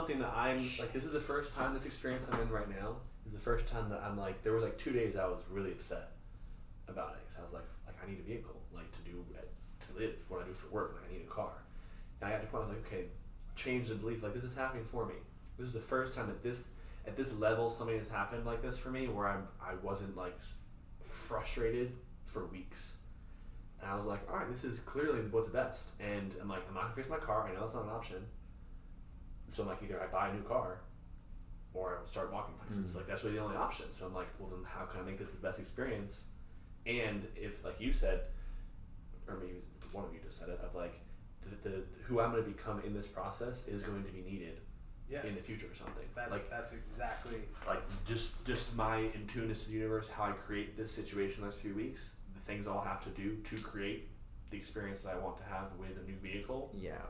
something that I'm like. This is the first time this experience I'm in right now is the first time that I'm like. There was like 2 days I was really upset about it because I was like I need a vehicle like to live what I do for work. Like I need a car. And I got to the point I was like, okay, change the belief. Like this is happening for me. This is the first time at this level something has happened like this for me where I wasn't like frustrated for weeks. And I was like, all right, this is clearly what's best. And I'm like, I'm not gonna fix my car. I know that's not an option. So I'm like, either I buy a new car or I start walking places. Like that's really the only option. So I'm like, well then how can I make this the best experience? And if like you said, or maybe one of you just said it, of like the who I'm going to become in this process is going to be needed in the future or something. That's exactly like just my in tuneness to the universe, how I create this situation in the next few weeks, the things I'll have to do to create the experience that I want to have with a new vehicle. Yeah.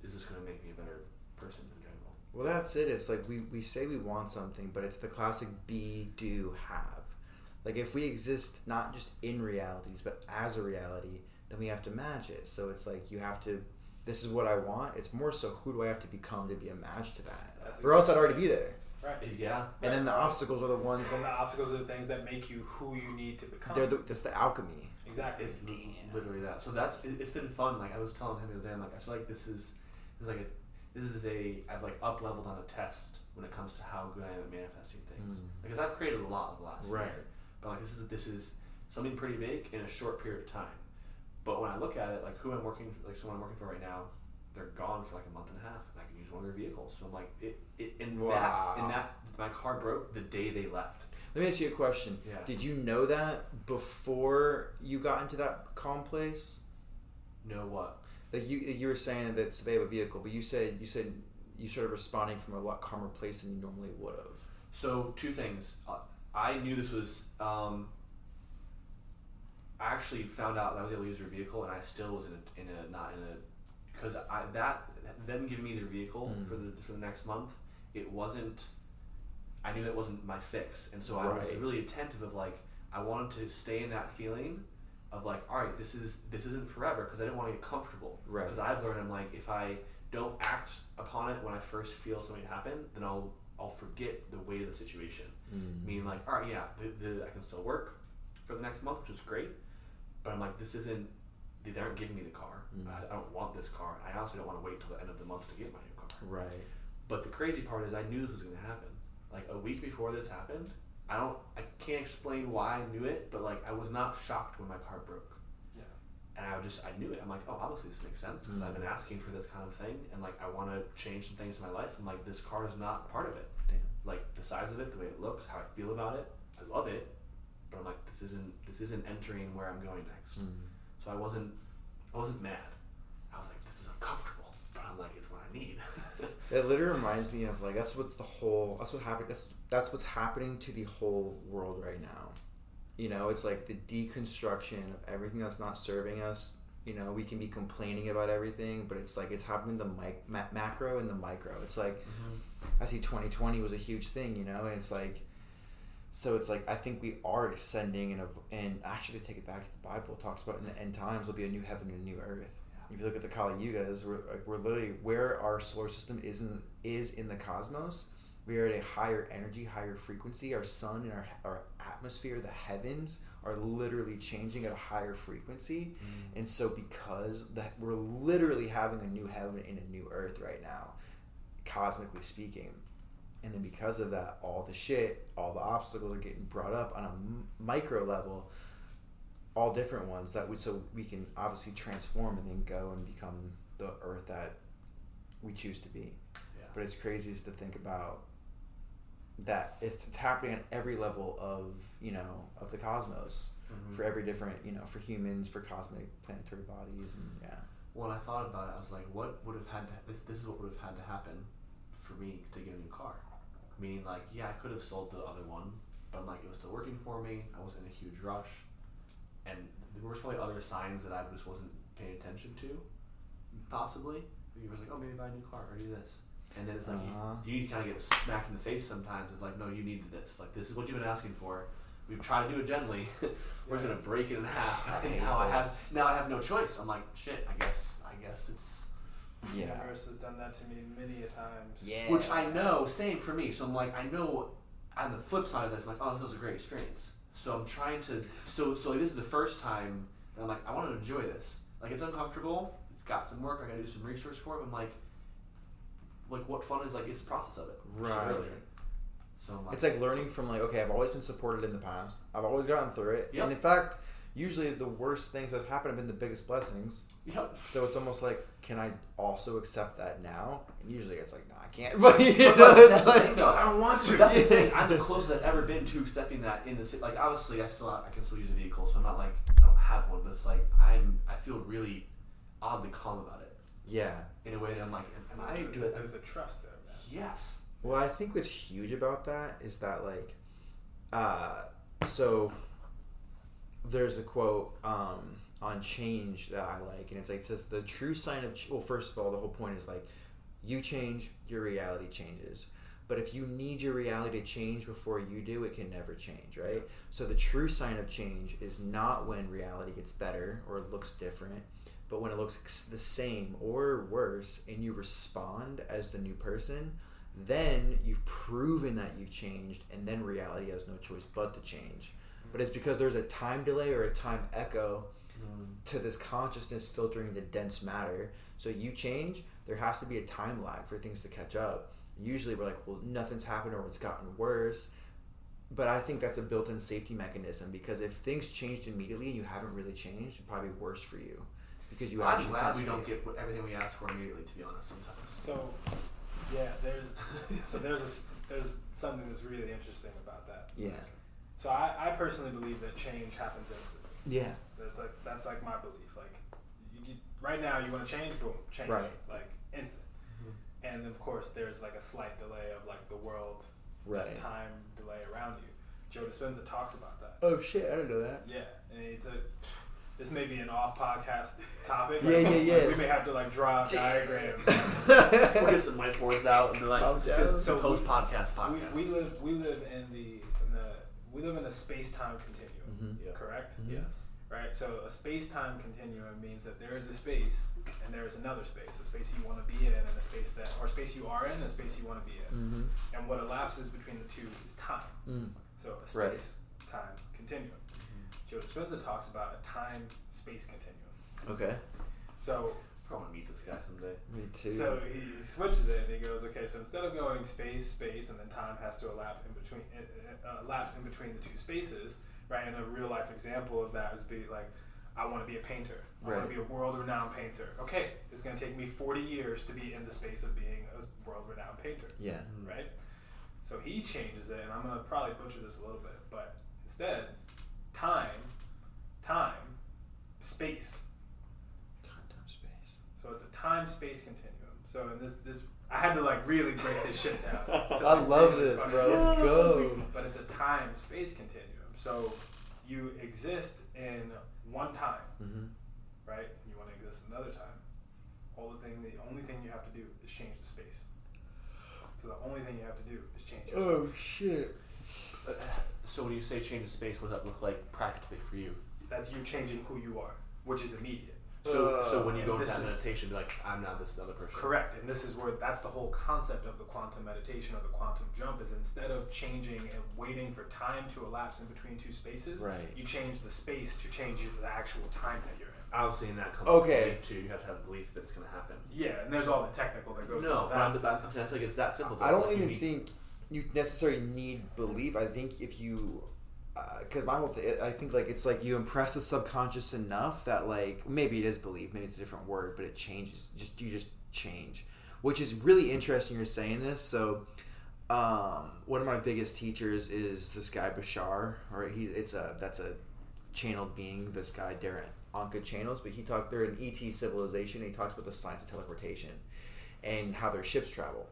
Is just going to make me a better person in general. Well, that's it. It's like we say we want something, but it's the classic be, do, have. Like if we exist not just in realities, but as a reality, then we have to match it. So it's like you have to, this is what I want. It's more so who do I have to become to be a match to that? Or else I'd already be there. Right. Yeah. And then the obstacles are the ones. And the obstacles are the things that make you who you need to become. That's the alchemy. Exactly. It's literally that. So it's been fun. Like I was telling him the other day, I'm like, I feel like this is I've like up leveled on a test when it comes to how good I am at manifesting things. Because I've created a lot of the last year. But like this is something pretty big in a short period of time. But when I look at it, like someone I'm working for right now, they're gone for like a month and a half, and I can use one of their vehicles. So I'm like, that my car broke the day they left. Let me ask you a question. Yeah. Did you know that before you got into that calm place? Know what? Like you were saying that they have a vehicle, but you said you started responding from a lot calmer place than you normally would have. So 2 things. I knew this was. I actually found out that I was able to use their vehicle, and I still was because them giving me their vehicle for the next month, it wasn't. I knew that wasn't my fix, and so I was really attentive of like I wanted to stay in that feeling of like, all right, this isn't forever, because I didn't want to get comfortable. Right. Because I've learned I'm like, if I don't act upon it when I first feel something happen, then I'll forget the weight of the situation. Meaning like, all right, yeah, I can still work for the next month, which is great, but I'm like, they aren't giving me the car. I don't want this car. I also don't want to wait till the end of the month to get my new car. Right. But the crazy part is I knew this was going to happen. Like a week before this happened, I can't explain why I knew it, but like I was not shocked when my car broke. Yeah. And I knew it. I'm like, oh, obviously this makes sense, because I've been asking for this kind of thing, and like I want to change some things in my life, and like this car is not part of it. Damn. Like the size of it, the way it looks, how I feel about it, I love it, but I'm like, this isn't entering where I'm going next. So I wasn't mad. I was like, this is uncomfortable, but I'm like, it's what I need. It literally reminds me of like that's what's happening to the whole world right now. You know, it's like the deconstruction of everything that's not serving us. You know, we can be complaining about everything, but it's like it's happening the macro and the micro. It's like I see 2020 was a huge thing, you know, and it's like, so it's like I think we are ascending and actually to take it back to the Bible, it talks about in the end times will be a new heaven and a new earth. If you look at the Kali Yugas, we're literally where our solar system is in the cosmos. We are at a higher energy, higher frequency. Our sun and our atmosphere, the heavens, are literally changing at a higher frequency. And so because that we're literally having a new heaven and a new earth right now, cosmically speaking. And then because of that, all the obstacles are getting brought up on a micro level, all different ones so we can obviously transform and then go and become the earth that we choose to be. Yeah. But it's crazy to think about that it's happening at every level of the cosmos for every different, for humans, for cosmic planetary bodies, and yeah. When I thought about it, I was like, what would have had to, this is what would have had to happen for me to get a new car. Meaning like, yeah, I could have sold the other one, but I'm like, it was still working for me. I wasn't in a huge rush. And there were probably other signs that I just wasn't paying attention to, possibly. You were like, oh, maybe buy a new car or do this. And then it's like, you kind of get smacked in the face sometimes. It's like, no, you needed this. Like, this is what you've been asking for. We've tried to do it gently. We're just going to break it in half. And now I have no choice. I'm like, shit, I guess The universe has done that to me many a times. Yeah. Which I know, same for me. So I'm like, I know on the flip side of this, I'm like, oh, this was a great experience. So I'm trying to, so like, this is the first time that I'm like, I want to enjoy this. Like, it's uncomfortable. It's got some work. I got to do some research for it. But I'm like what fun is, like, it's the process of it. Right. Really. So I'm like, It's like learning from, like, okay, I've always been supported in the past. I've always gotten through it. Yep. And in fact, usually the worst things that have happened have been the biggest blessings. yep. So it's almost like, can I also accept that now? And usually it's like, no, I can't. But you know, it's That's the like, thing, though. I don't want to. That's the thing. I'm the closest I've ever been to accepting that in the like. Obviously, I can still use a vehicle, so I'm not like I don't have one, but it's like I feel really oddly calm about it. yeah. In a way that I'm like, am I? There's a trust there, man. Yes. Well, I think what's huge about that is that, like, so there's a quote on change that I like, and it's like, it says the true sign of well, first of all, the whole point is like, you change, your reality changes. But if you need your reality to change before you do, it can never change, right? So the true sign of change is not when reality gets better or looks different, but when it looks the same or worse, and you respond as the new person, then you've proven that you've changed, and then reality has no choice but to change. But it's because there's a time delay or a time echo to this consciousness filtering the dense matter. So you change, there has to be a time lag for things to catch up. Usually we're like, well, nothing's happened or it's gotten worse. But I think that's a built-in safety mechanism, because if things changed immediately and you haven't really changed, it'd probably be worse for you. Because you I'm actually glad we sense don't it. get everything we ask for immediately, to be honest, sometimes. So, yeah, there's something that's really interesting about that. Yeah. So I personally believe that change happens instantly. Yeah. That's like my belief. Like, right now you want to change, boom, change. Right. Like instant. And of course there's like a slight delay of like the world, Right. that time delay around you. Joe Dispenza talks about that. Oh shit, I didn't know that. Yeah, and this may be an off podcast topic. Yeah, yeah. We may have to like draw diagrams. We'll get some whiteboards out and be like, I'm down. so post podcast. We live in the space-time continuum, Yeah. correct? Mhm. Yes. Right. So a space-time continuum means that there is a space and there is another space, a space you want to be in, and a space you are in, and a space you want to be in. Mm-hmm. And what elapses between the two is time. Mm. So a Right. space-time continuum. Joe Dispenza talks about a time-space continuum. Okay. So I probably want to meet this guy someday. Me too. So he switches it and he goes, okay, so instead of going space, and then time has to elapse in between the two spaces, right? And a real life example of that would be like, I want to be a painter. I want to be a world-renowned painter. Okay, it's going to take me 40 years to be in the space of being a world-renowned painter. Yeah. Right? So he changes it, and I'm going to probably butcher this a little bit, but instead, time, space. Time, space. So it's a time-space continuum. So in this I had to like really break this shit down. I love this, bro. Let's go. But it's a time-space continuum. So you exist in one time, right? You want to exist another time. The only thing you have to do is change the space. So the only thing you have to do is change yourself. Oh shit. So when you say change of space, what does that look like practically for you? That's you changing who you are, which is immediate. So when you go into this that is- meditation, be like, I'm now this other person. Correct, and this is where that's the whole concept of the quantum meditation or the quantum jump is instead of changing and waiting for time to elapse in between two spaces, Right. you change the space to change the actual time that you're in. Obviously, in that comes Okay. belief too. You have to have belief that it's going to happen. Yeah, and there's all the technical that goes No, into but that. I'm saying I feel like it's that simple. I don't It's like even you think you necessarily need belief. I think if you, because my whole thing, I think like it's like you impress the subconscious enough that like maybe it is belief, maybe it's a different word, but it changes. You just change, which is really interesting. You're saying this. So, one of my biggest teachers is this guy Bashar, or that's a channeled being. This guy Darren Anka channels, but they're an ET civilization. And he talks about the science of teleportation and how their ships travel.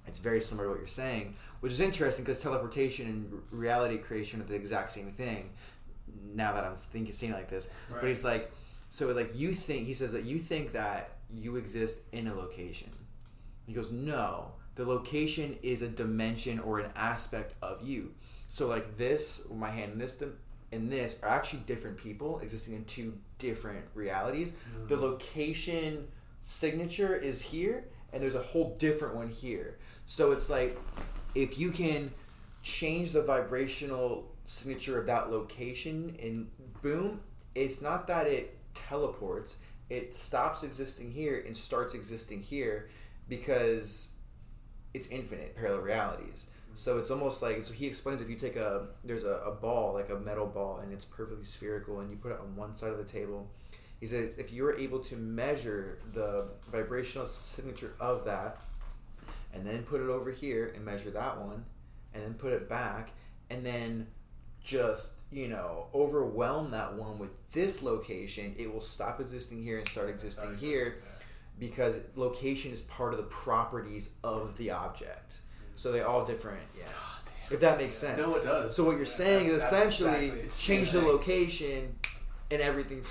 It's very similar to what you're saying, which is interesting because teleportation and reality creation are the exact same thing. Now that I'm seeing it like this, Right. but he's like, so like he says that you think that you exist in a location. He goes, no, the location is a dimension or an aspect of you. So like this, my hand and this are actually different people existing in two different realities. The location signature is here, and there's a whole different one here. So it's like, if you can change the vibrational signature of that location, and boom, it's not that it teleports, it stops existing here and starts existing here, because it's infinite parallel realities. So it's almost like, so he explains, if you take there's a ball, like a metal ball, and it's perfectly spherical, and you put it on one side of the table, he says if you're able to measure the vibrational signature of that, and then put it over here and measure that one, and then put it back, and then just, overwhelm that one with this location, it will stop existing here and start existing here, because location is part of the properties of the object. So they're all different, if that makes sense. No, it does. So what you're saying is essentially exactly. change the location and everything.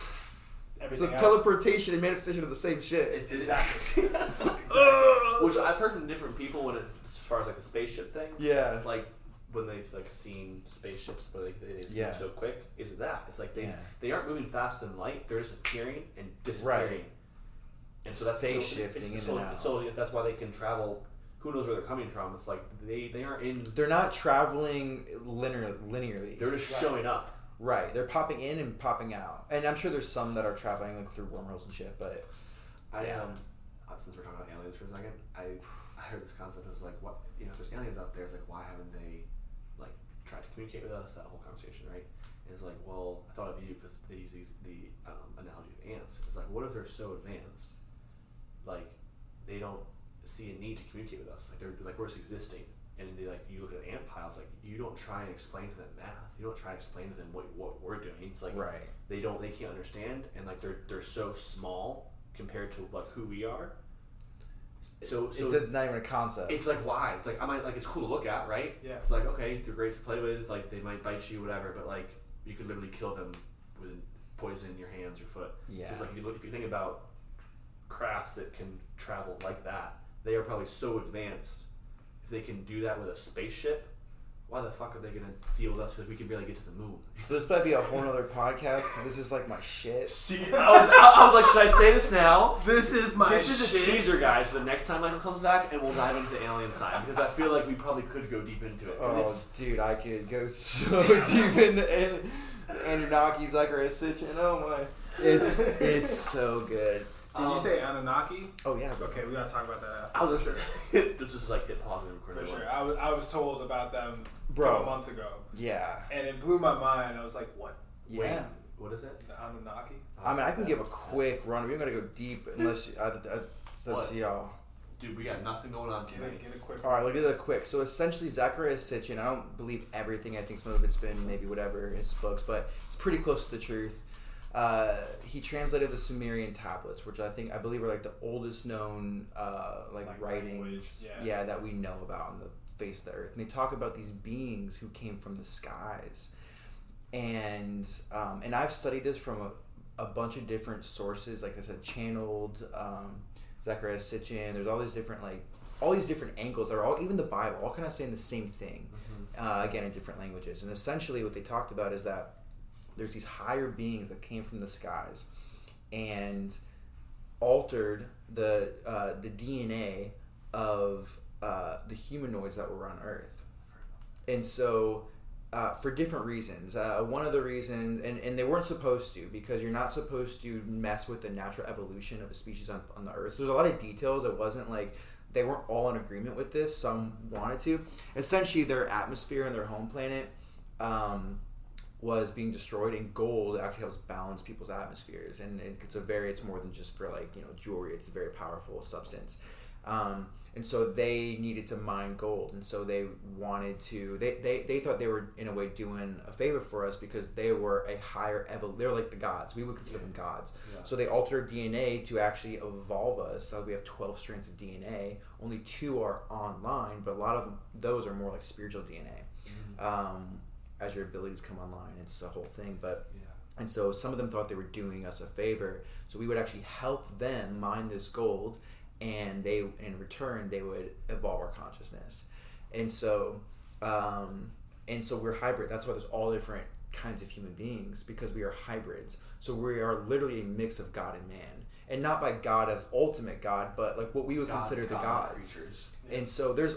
Everything So else. Teleportation and manifestation are the same shit. It's exactly. Which I've heard from different people as far as like the spaceship thing. Yeah. Like when they've like seen spaceships, but they Yeah. move so quick. Is that? It's like Yeah. they aren't moving faster than light. They're just appearing and disappearing. Right. And so that's Phase shifting in and out. So that's why they can travel. Who knows where they're coming from? It's like they aren't in. They're not traveling linearly. They're just showing up. Right. They're popping in and popping out. And I'm sure there's some that are traveling like through wormholes and shit, but Since we're talking about aliens for a second, I heard this concept. It was like, what, if there's aliens out there, it's like, why haven't they like tried to communicate with us? That whole conversation, right? And it's like, well, I thought of you because they use the analogy of ants. It's like, what if they're so advanced, like they don't see a need to communicate with us? Like they're like, we're just existing. And they like, you look at ant piles, like you don't try and explain to them math. You don't try and explain to them what we're doing. It's like they can't understand, and like they're so small compared to like who we are. So it's not even a concept. It's like, why? Like, I might, like, it's cool to look at, right? Yeah. It's like, okay, they're great to play with. Like, they might bite you, whatever. But like, you could literally kill them with poison in your hands or foot. Yeah. So it's like, if you think about crafts that can travel like that, they are probably so advanced. If they can do that with a spaceship, why the fuck are they gonna deal with us because we can barely get to the moon? So this might be a whole other podcast, because this is like my shit. See, I was like, should I say this now? This is This is a teaser, guys, for the next time Michael comes back, and we'll dive into the alien side, because I feel like we probably could go deep into it. Oh, dude, I could go so deep into Anunnaki, Zachariah Sitchin. Oh my, it's so good. Did you say Anunnaki? Oh yeah. Okay, we gotta talk about that. I was just like hit pause and record. For sure. I was told about them a Bro. couple months ago. Yeah. And it blew my mind. I was like, what? Yeah. Wait, what is it? The Anunnaki? I mean, I can give a quick run. We don't gotta go deep unless it's up to y'all. Dude, we got nothing going on tonight. Get a quick. All right, look at that quick. So essentially, Zachariah Sitchin, I don't believe everything. I think some of it's been maybe whatever in his books, but it's pretty close to the truth. He translated the Sumerian tablets, which I believe are like the oldest known like writings, language, that we know about on the face of the earth. And they talk about these beings who came from the skies, and I've studied this from a bunch of different sources. Like I said, channeled Zachariah Sitchin. There's all these different angles. They're all, even the Bible, all kind of saying the same thing, again in different languages. And essentially, what they talked about is that there's these higher beings that came from the skies and altered the DNA of the humanoids that were on Earth. And so for different reasons. One of the reasons, and they weren't supposed to, because you're not supposed to mess with the natural evolution of a species on the Earth. There's a lot of details. It wasn't like they weren't all in agreement with this. Some wanted to. Essentially, their atmosphere and their home planet was being destroyed, and gold actually helps balance people's atmospheres, and it's more than just for jewelry. It's a very powerful substance, and so they needed to mine gold, and so they wanted to. They thought they were in a way doing a favor for us because they were a higher they're like the gods. We would consider them gods. Yeah. So they altered our DNA to actually evolve us. So we have 12 strands of DNA. Only 2 are online, but a lot of those are more like spiritual DNA. As your abilities come online, it's a whole thing. And so some of them thought they were doing us a favor, so we would actually help them mine this gold, and they, in return, they would evolve our consciousness. And so we're hybrid. That's why there's all different kinds of human beings, because we are hybrids. So we are literally a mix of God and man. and not by God as ultimate God, but like what we would God, consider the God gods. creatures. And so there's